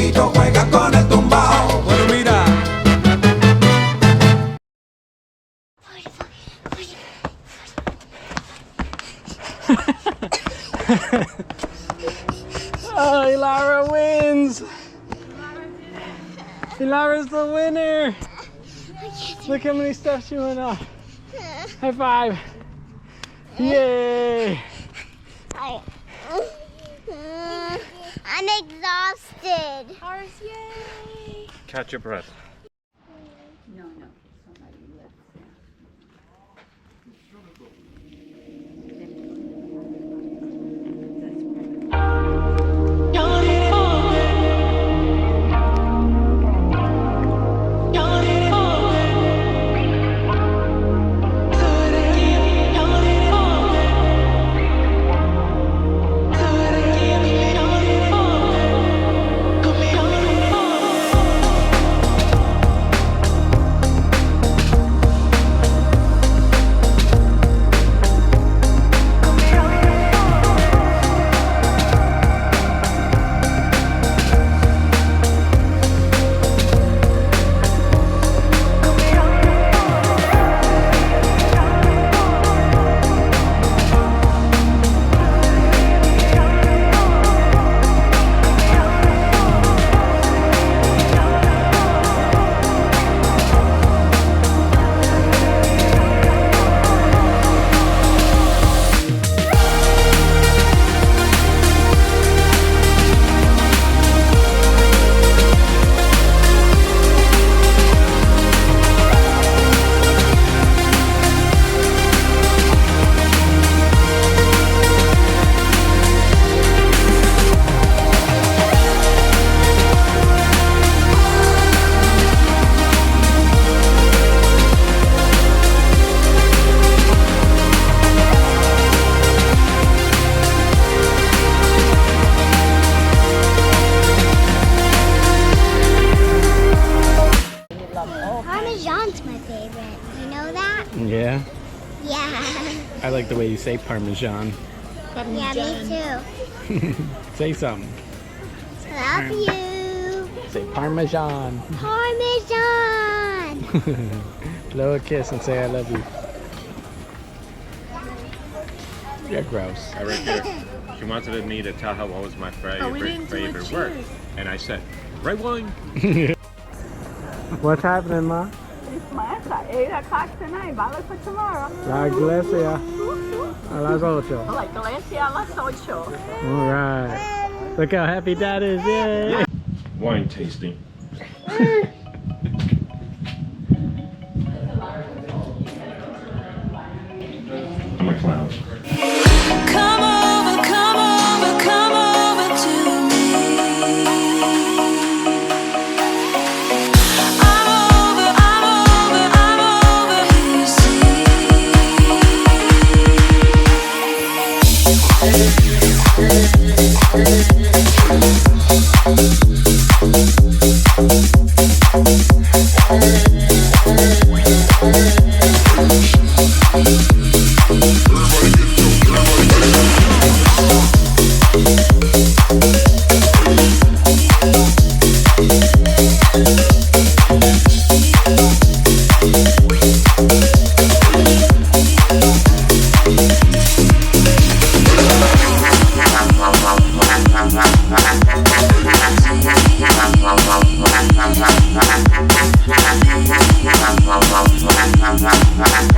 Juanito juega con el tumbao. Bueno, mira. Oh, Ilara wins! Ilara's the winner! Look how many steps she went up. High five! Yay! I'm exhausted. Arres, yay! Catch your breath. No, somebody left Parmesan's my favorite. You know that? Yeah? Yeah. I like the way you say Parmesan. Yeah, me too. Say something. Love you. Say Parmesan. Parmesan. Blow a kiss and say I love you. You're gross. Right here. She wanted me to tell her what was my favorite word. And I said, red wine. What's happening, Ma? It's mass at 8 o'clock tonight. Bye for tomorrow. La iglesia a las 8. Like Iglesia a las 8. All right. Look how happy Dad is. Yay. Wine tasting. I'm a clown. Come over, come over, come over to me. I'm over here, Bye.